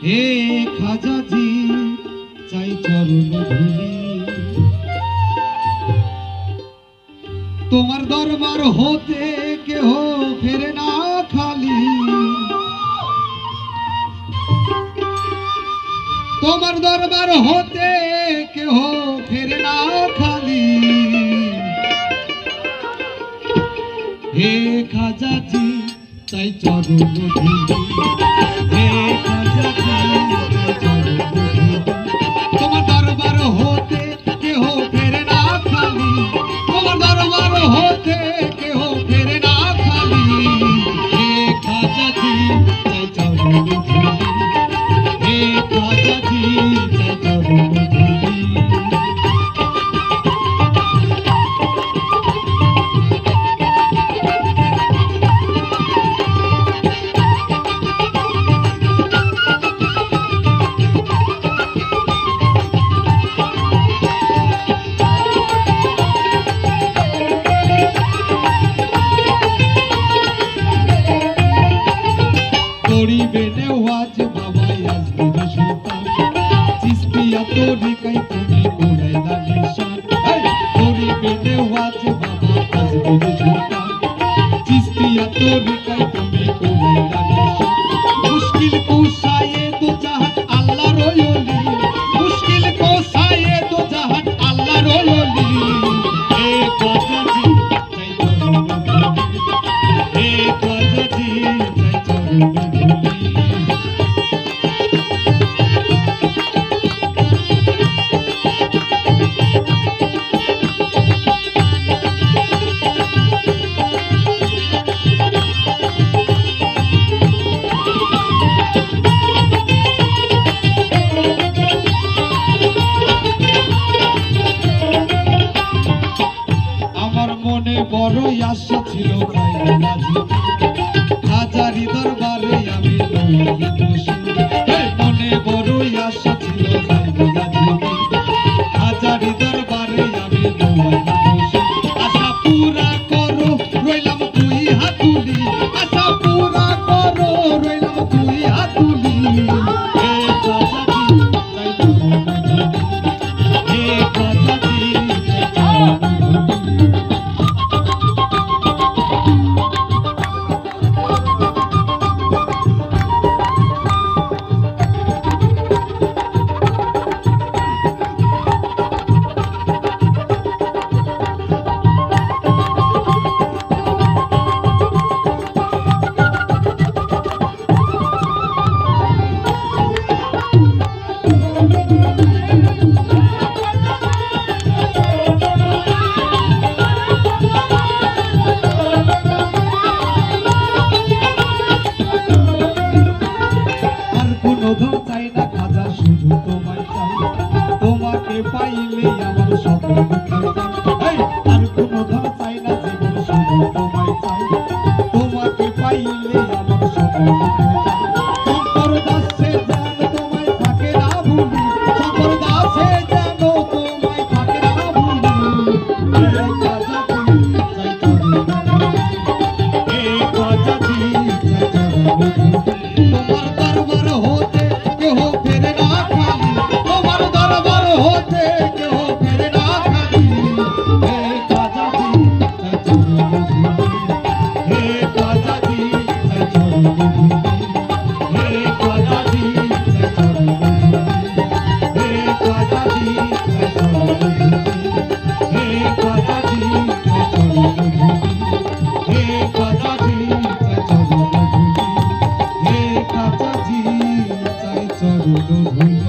हे खाजा जी चाई चरण धूली তোমার দরবার হতে কেহ ফেরে না খালি তোমার দরবার হতে কেহ ফেরে না খালি হে খাজা জি চাই চরণ ধুলি হে খাজা জি চাই চরণ ধুলি তোমার দরবার হতে কেহ ফেরে না খালি তোমার দরবার होते के हो फिर ना खाली हे खाजा जी चाई चरण धूली हे खाजा जी चाई चरण धूली বেনে ওয়াজ বাবা ইয়াজমিন সুলতান চিস্তিয়া তোরি কাই তুমি কোরাইলা নিশান তোরি বেনে ওয়াজ বাবা ইয়াজমিন সুলতান চিস্তিয়া তোরি কাই তুমি কোরাইলা নিশান মুশকিল কুশায়ে তো জাহান আল্লাহর ওলি মুশকিল কুশায়ে তো জাহান আল্লাহর ওলি হে খাজা জি চাই চরণ ধুলি হে খাজা জি চাই চরণ ধুলি মনে বড়ই আশা ছিল হাজারি দরবারে আমি মনে বড়ই আশা ছিল হাজারি দরবারে আমি আশা পুরা করো রইলাম তুই হাতুলি আশা পুরা করো রইলাম তুই হাতুলি হে খাজা জি চাই চরণ ধুলি হে খাজা জি চাই চরণ ধুলি চাই না খাজা শুধু তোমায় চাই তোমাকে পাইলে আমার সকল দুঃখের আর কোনো ধন চাই না জীবন শুধু তোমায় চাই তোমাকে পাইলে আমার সকল শঙ্কর দাসে যেন তোমায় থাকে না ভুলি শঙ্কর দাসে যেন তোমায় থাকে না ভুলি হে খাজা জি চাই চরণ ধুলি হে খাজা জি চাই চরণ ধুলি তোমার দরবার হতে কেহ ফেরে না খালি তোমার দরবার হতে কেহ ফেরে না খালি হে খাজা জি চাই চরণ ধুলি হে খাজা জি চাই চরণ ধুলি হে খাজা জি চাই চরণ ধুলি হে খাজা জি চাই চরণ ধুলি হে খাজা জি চাই চরণ ধুলি হে খাজা জি চাই চরণ ধুলি হে খাজা জি চাই চরণ ধুলি।